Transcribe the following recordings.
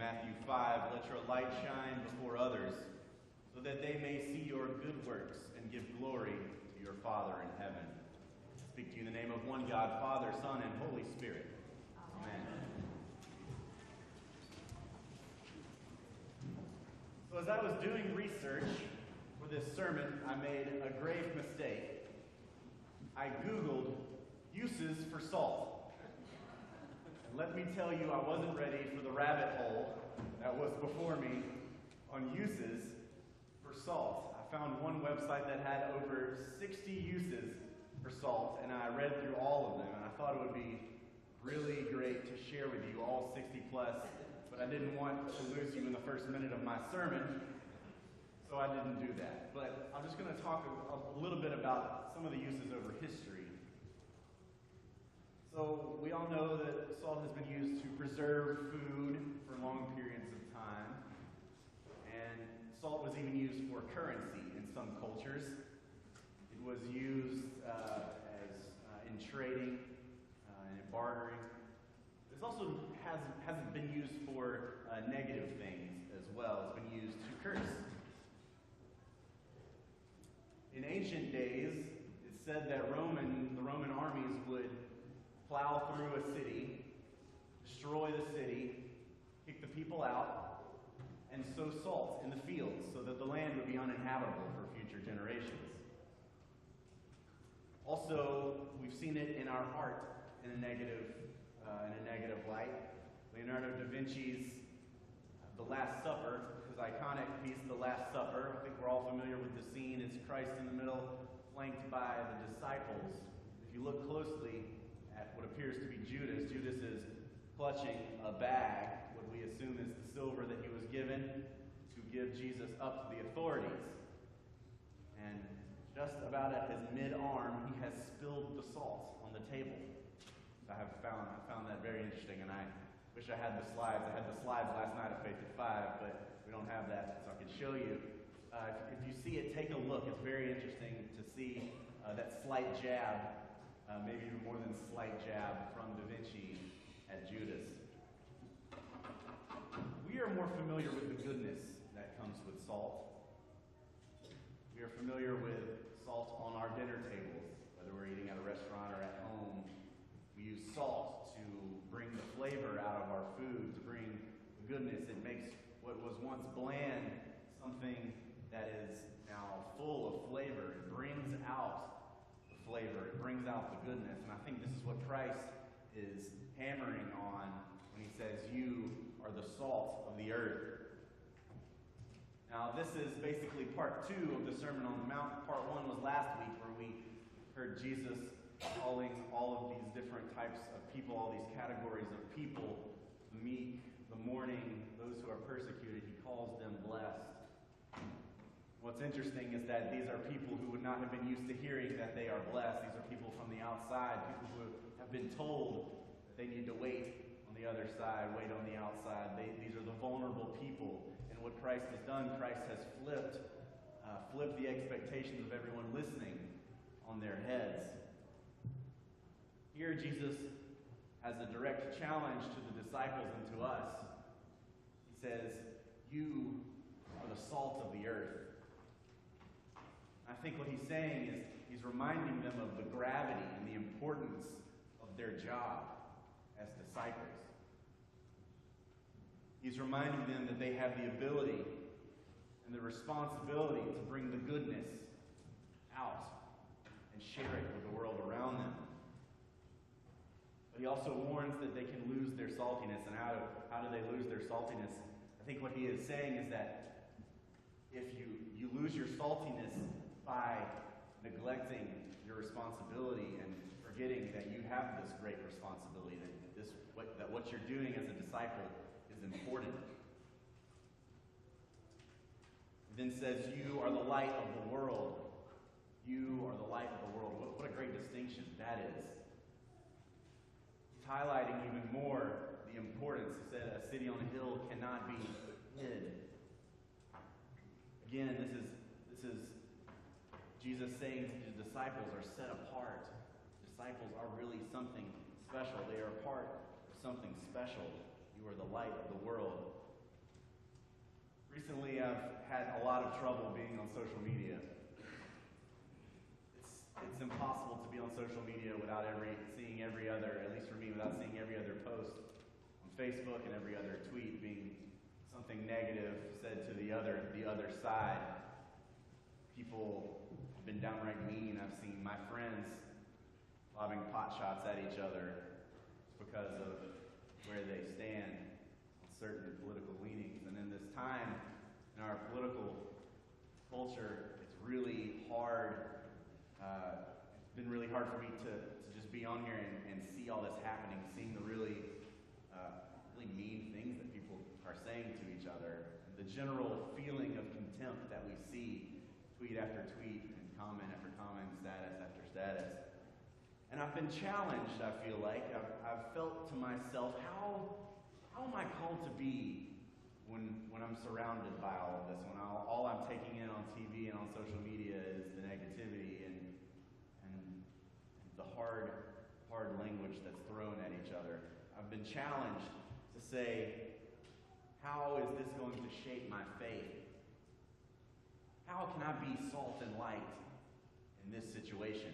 Matthew 5, let your light shine before others, so that they may see your good works and give glory to your Father in heaven. I speak to you in the name of one God, Father, Son, and Holy Spirit. Amen. So as I was doing research for this sermon, I made a grave mistake. I Googled uses for salt. And let me tell you, I wasn't ready for the rabbit hole that was before me on uses for salt. I found one website that had over 60 uses for salt, and I read through all of them, and I thought it would be really great to share with you all 60 plus, but I didn't want to lose you in the first minute of my sermon, so I didn't do that. But I'm just going to talk a little bit about some of the uses over history. So we all know that salt has been used to preserve food for long periods of time, and salt was even used for currency in some cultures. It was used in trading and in bartering. It also hasn't been used for negative things as well. It's been used to curse. In ancient days, it's said that the Roman armies would plow through a city, destroy the city, kick the people out, and sow salt in the fields so that the land would be uninhabitable for future generations. Also, we've seen it in our art in a negative light. Leonardo da Vinci's The Last Supper, his iconic piece, The Last Supper. I think we're all familiar with the scene. It's Christ in the middle, flanked by the disciples. If you look closely at what appears to be Judas, Judas is clutching a bag, what we assume is the silver that he was given to give Jesus up to the authorities. And just about at his mid-arm, he has spilled the salt on the table. I found that very interesting, and I wish I had the slides. I had the slides last night at Faith at 5, but we don't have that, so I can show you. If you see it, take a look. It's very interesting to see that slight jab, maybe even more than slight jab from Da Vinci at Judas. We are more familiar with the goodness that comes with salt. We are familiar with salt on our dinner tables, whether we're eating at a restaurant or at home. We use salt to bring the flavor out of our food, to bring the goodness. It makes what was once bland something that is now full of flavor. It brings out the flavor. It brings out the goodness. And I think this is what Christ is hammering on when he says, you are the salt of the earth. Now, this is basically part 2 of the Sermon on the Mount. Part 1 was last week, where we heard Jesus calling all of these different types of people, all these categories of people, the meek, the mourning, those who are persecuted. He calls them blessed. What's interesting is that these are people who would not have been used to hearing that they are blessed. These are people from the outside, people who have been told that they need to wait on the other side, wait on the outside. These are the vulnerable people. And what Christ has done, Christ has flipped the expectations of everyone listening on their heads. Here, Jesus has a direct challenge to the disciples and to us. He says, you are the salt of the earth. I think what he's saying is he's reminding them of the gravity and the importance of their job as disciples. He's reminding them that they have the ability and the responsibility to bring the goodness out and share it with the world around them. But he also warns that they can lose their saltiness. And how do they lose their saltiness? I think what he is saying is that if you lose your saltiness by neglecting your responsibility and forgetting that you have this great responsibility, that what you're doing as a disciple is important. It then says, you are the light of the world. You are the light of the world. What a great distinction that is. It's highlighting even more the importance. It said a city on a hill cannot be hid. Again, this is Jesus saying his disciples are set apart. Disciples are really something special. They are part of something special. You are the light of the world. Recently, I've had a lot of trouble being on social media. It's impossible to be on social media without seeing every other, at least for me, without seeing every other post on Facebook and every other tweet being something negative said to the other side. People have been downright mean. I've seen my friends lobbing pot shots at each other because of where they stand on certain political leanings. And in this time in our political culture, it's really hard. It's been really hard for me to just be on here and see all this happening, seeing the really mean things that people are saying to each other. The general feeling of contempt that we see tweet after tweet and comment after comment, status after status. And I've been challenged, I feel like. I've felt to myself, how am I called to be when I'm surrounded by all of this, when all I'm taking in on TV and on social media is the negativity and the hard language that's thrown at each other. I've been challenged to say, how is this going to shape my faith? How can I be salt and light in this situation?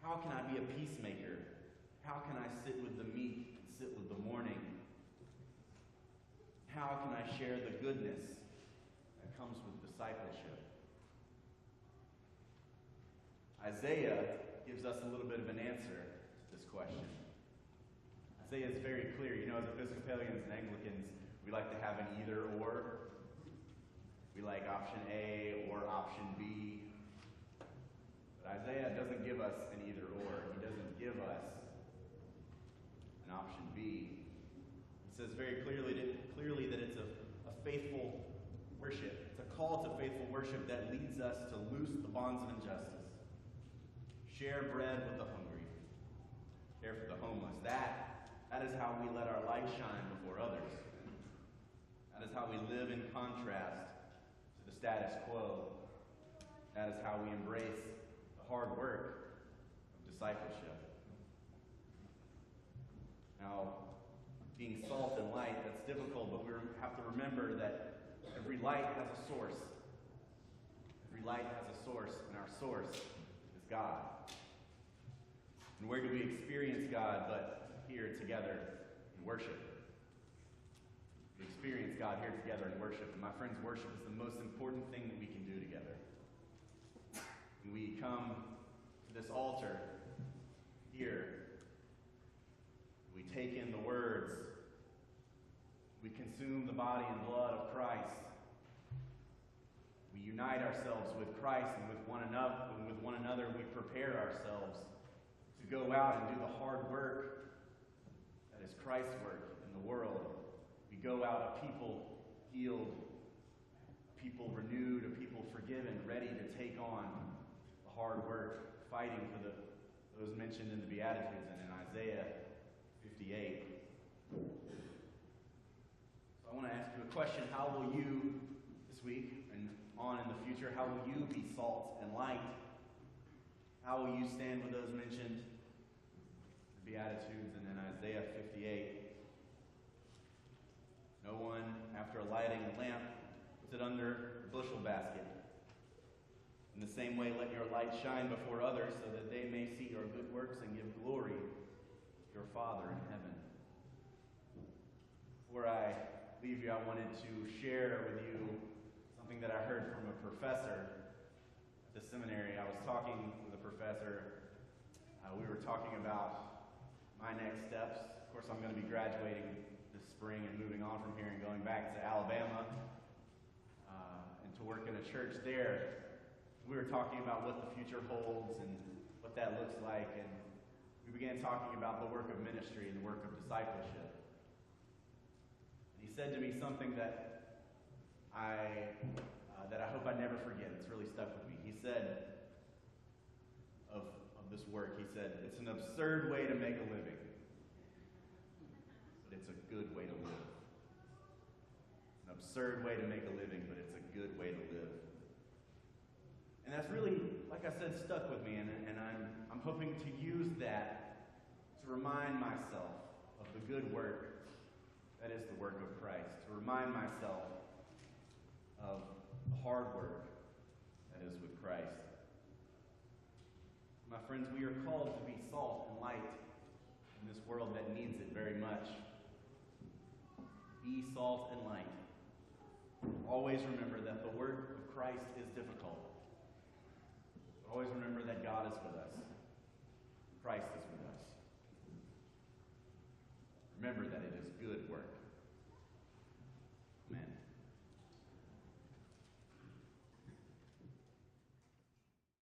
How can I be a peacemaker? How can I sit with the meek and sit with the mourning? How can I share the goodness that comes with discipleship? Isaiah gives us a little bit of an answer to this question. Isaiah is very clear. You know, as Episcopalians and Anglicans, we like to have an either or. We like option A or option B. But Isaiah doesn't give us an either or. He doesn't give us an option B. He says very clearly that it's a faithful worship. It's a call to faithful worship that leads us to loose the bonds of injustice, share bread with the hungry, care for the homeless. That is how we let our light shine before others. That is how we live in contrast to the status quo. That is how we embrace the hard work of discipleship. Now, being salt and light, that's difficult, but we have to remember that every light has a source. Every light has a source, and our source is God. And where do we experience God but here together in worship? We experience God here together in worship. And my friends, worship is the most important thing that we can do together. When we come to this altar here, we take in the words, we consume the body and blood of Christ. We unite ourselves with Christ and with one another. We prepare ourselves to go out and do the hard work that is Christ's work in the world. We go out a people healed, a people renewed, a people forgiven, ready to take on the hard work, fighting for those mentioned in the Beatitudes and in Isaiah 58. So I want to ask you a question. How will you, this week and on in the future, how will you be salt and light? How will you stand with those mentioned in the Beatitudes and in Isaiah 58? No one, after lighting a lamp, puts it under a bushel basket. In the same way, let your light shine before others so that they may see your good works and give glory to your Father in heaven. Before I leave you, I wanted to share with you something that I heard from a professor at the seminary. I was talking with a professor. We were talking about my next steps. Of course, I'm going to be graduating this spring and moving on from here and going back to Alabama and to work in a church there. We were talking about what the future holds and what that looks like, and we began talking about the work of ministry and the work of discipleship. And he said to me something that I hope I never forget. It's really stuck with me. He said of this work, he said, it's an absurd way to make a living, but it's a good way to live. It's an absurd way to make a living, but it's a good way to live. And that's really, like I said, stuck with me, and I'm hoping to use that to remind myself of the good work That is the work of Christ, to remind myself of the hard work that is with Christ. My friends, we are called to be salt and light in this world that needs it very much. Be salt and light. Always remember that the work of Christ is difficult. Always remember that God is with us. Christ is with us. Remember that it is good work.